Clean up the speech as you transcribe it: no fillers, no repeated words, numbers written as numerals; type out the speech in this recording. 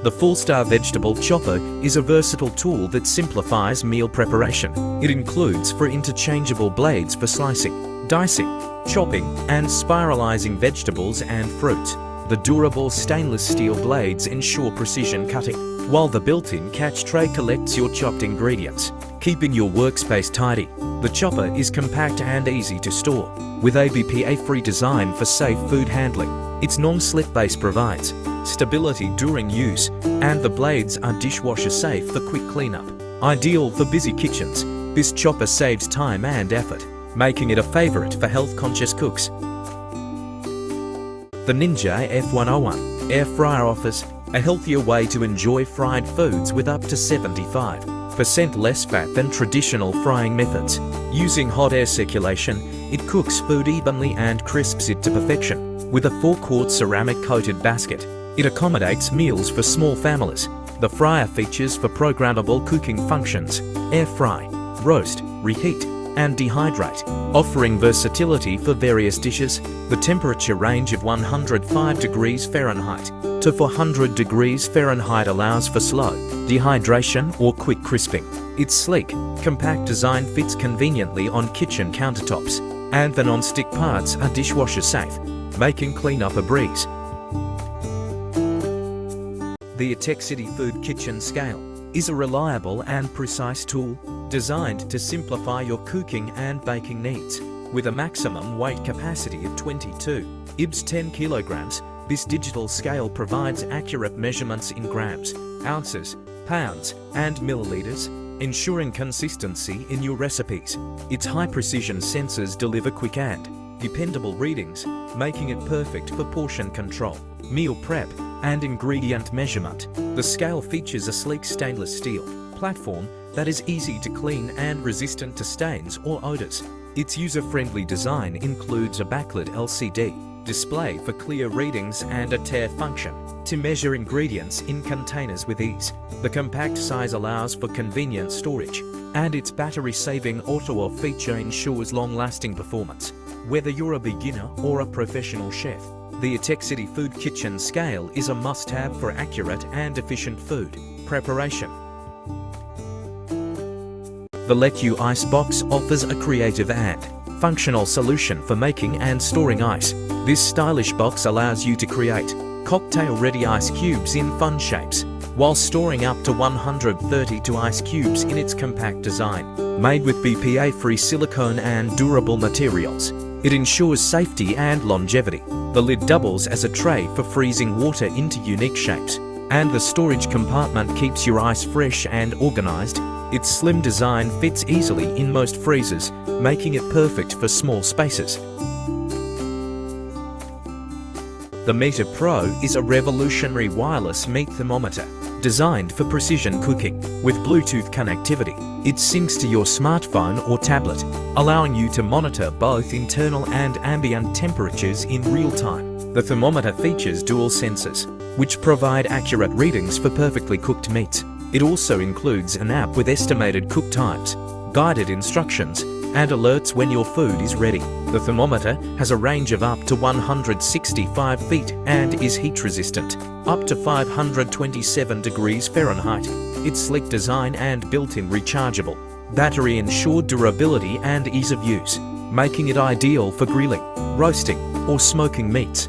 The Fullstar vegetable chopper is a versatile tool that simplifies meal preparation. It includes four interchangeable blades for slicing, dicing, chopping, and spiralizing vegetables and fruit. The durable stainless steel blades ensure precision cutting, while the built-in catch tray collects your chopped ingredients, keeping your workspace tidy. The chopper is compact and easy to store, with a BPA-free design for safe food handling. Its non-slip base provides stability during use, and the blades are dishwasher safe for quick cleanup. Ideal for busy kitchens, this chopper saves time and effort, making it a favorite for health-conscious cooks. The Ninja F101 air fryer offers a healthier way to enjoy fried foods with up to 75% less fat than traditional frying methods. Using hot air circulation, it cooks food evenly and crisps it to perfection. With a 4-quart ceramic-coated basket, it accommodates meals for small families. The fryer features for programmable cooking functions: air fry, roast, reheat, and dehydrate, offering versatility for various dishes. The temperature range of 105 degrees Fahrenheit to 400 degrees Fahrenheit allows for slow dehydration or quick crisping. Its sleek, compact design fits conveniently on kitchen countertops, and the non-stick parts are dishwasher safe, making cleanup a breeze. The Etekcity Food Kitchen Scale is a reliable and precise tool designed to simplify your cooking and baking needs. With a maximum weight capacity of 22 ibs 10 kilograms, this digital scale provides accurate measurements in grams, ounces, pounds, and milliliters, ensuring consistency in your recipes. Its high-precision sensors deliver quick and dependable readings, making it perfect for portion control, meal prep, and ingredient measurement. The scale features a sleek stainless steel platform that is easy to clean and resistant to stains or odors. Its user-friendly design includes a backlit LCD display for clear readings and a tare function to measure ingredients in containers with ease. The compact size allows for convenient storage, and its battery-saving auto-off feature ensures long-lasting performance. Whether you're a beginner or a professional chef, the Etekcity Food Kitchen Scale is a must-have for accurate and efficient food preparation. The Lekue Ice Box offers a creative and functional solution for making and storing ice. This stylish box allows you to create cocktail-ready ice cubes in fun shapes, while storing up to 132 ice cubes in its compact design. Made with BPA-free silicone and durable materials, it ensures safety and longevity. The lid doubles as a tray for freezing water into unique shapes, and the storage compartment keeps your ice fresh and organized. Its slim design fits easily in most freezers, making it perfect for small spaces. The Meter Pro is a revolutionary wireless meat thermometer designed for precision cooking. With Bluetooth connectivity, it syncs to your smartphone or tablet, allowing you to monitor both internal and ambient temperatures in real time. The thermometer features dual sensors, which provide accurate readings for perfectly cooked meats. It also includes an app with estimated cook times, guided instructions, and alerts when your food is ready. The thermometer has a range of up to 165 feet and is heat resistant, up to 527 degrees Fahrenheit. Its sleek design and built-in rechargeable battery ensure durability and ease of use, making it ideal for grilling, roasting, or smoking meats.